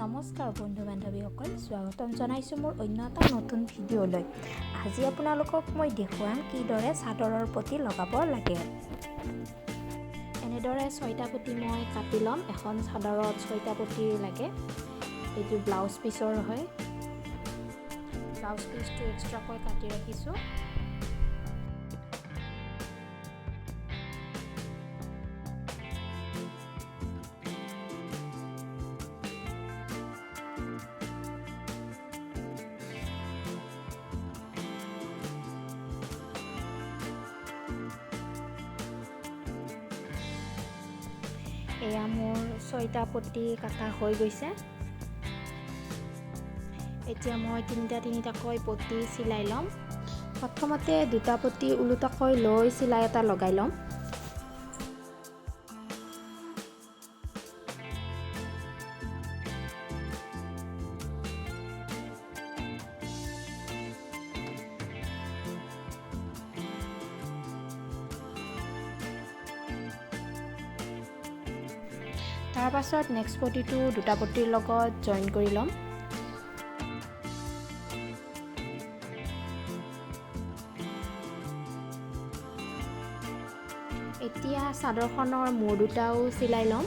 নমস্কাৰ বন্ধু বান্ধৱীসকল, স্বাগতম জনাইছোঁ মোৰ অন্য এটা নতুন ভিডিঅ'লৈ। আজি আপোনালোকক মই দেখুৱাম কিদৰে চাদৰৰ পতি লগাব লাগে। এনেদৰে 6টা পতি মই কাটি ল'ম। এখন চাদৰত 6টা পতি লাগে। এইটো ব্লাউজ পিচৰ হয়। ব্লাউজ পিচটো এক্সট্ৰাকৈ কাটি ৰাখিছোঁ। এয়া মোৰ 6টা পতি কাটা হৈ গৈছে। এতিয়া মই তিনিটাকৈ পতি চিলাই ল'ম। প্ৰথমতে 2টা পতি ওলোটাকৈ লৈ চিলাই এটা লগাই ল'ম। তাৰ পাছত নেক্সট পতিটো 2টা পতিৰ লগত জইন কৰি ল'ম। এতিয়া চাদৰখনৰ মূৰ দুটাও চিলাই ল'ম।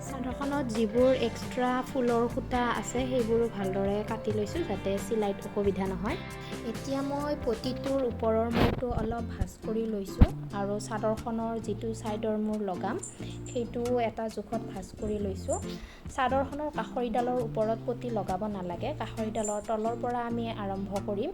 চাদৰখনত যিবোৰ এক্সট্ৰা ফুলৰ সূতা আছে সেইবোৰো ভালদৰে কাটি লৈছোঁ যাতে চিলাইত অসুবিধা নহয়। এতিয়া মই পতিটোৰ ওপৰৰ মূৰটো অলপ ভাঁজ কৰি লৈছোঁ আৰু চাদৰখনৰ যিটো ছাইডৰ মূৰ লগাম সেইটো এটা জোখত ভাঁজ কৰি লৈছোঁ। চাদৰখনৰ কাষৰিডালৰ ওপৰত পতি লগাব নালাগে, কাষৰিডালৰ তলৰ পৰা আমি আৰম্ভ কৰিম।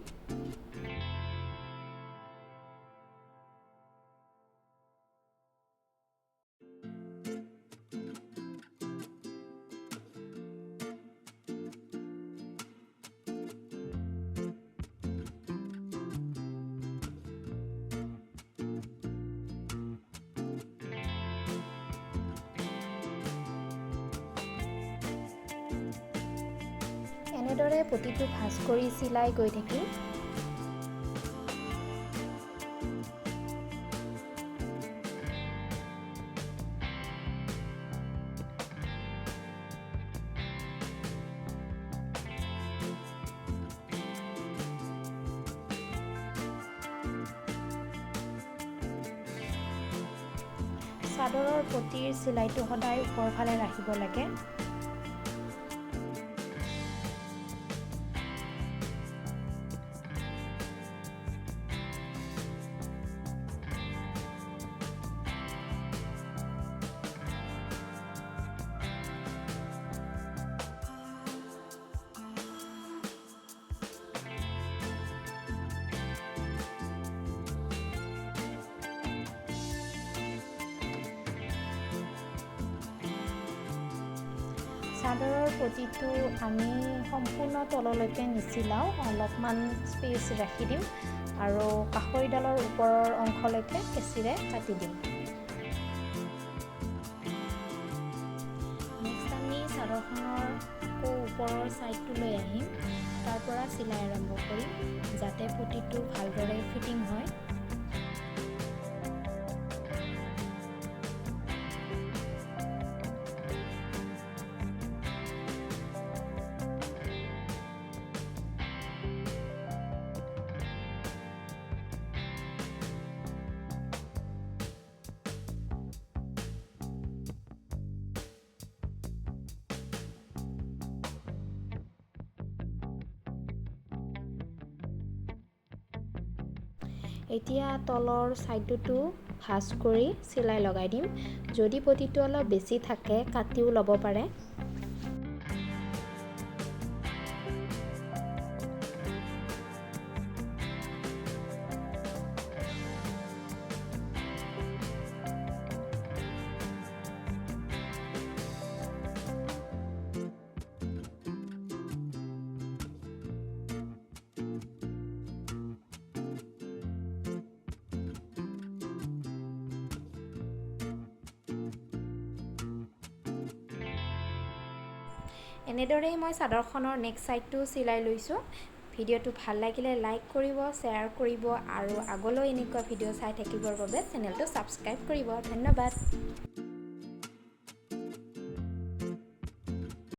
এনেদৰে পতিটো ভাঁজ কৰি চিলাই গৈ থাকিম। চাদৰৰ পতিৰ চিলাইটো সদায় ওপৰফালে ৰাখিব লাগে। চাদৰৰ পতিটো আমি সম্পূৰ্ণ তললৈকে নিচিলাওঁ, অলপমান স্পেচ ৰাখি দিম আৰু কাষৰিডালৰ ওপৰৰ অংশলৈকে কেঁচিৰে কাটি দিম। নেক্সট আমি চাদৰখনৰ আকৌ ওপৰৰ ছাইডটো লৈ আহিম, তাৰ পৰা চিলাই আৰম্ভ কৰিম যাতে পতিটো ভালদৰে ফিটিং হয়। এতিয়া তলৰ ছাইডটো ভাঁজ কৰি চিলাই লগাই দিম। যদি পতিটো অলপ বেছি থাকে কাটিও ল'ব পাৰে। এনেদৰেই মই চাদৰখনৰ নেক্সট ছাইডটো চিলাই লৈছোঁ। ভিডিঅ'টো ভাল লাগিলে লাইক কৰিব, শ্বেয়াৰ কৰিব আৰু আগলৈ এনেকুৱা ভিডিঅ' চাই থাকিবৰ বাবে চেনেলটো ছাবস্ক্ৰাইব কৰিব। ধন্যবাদ।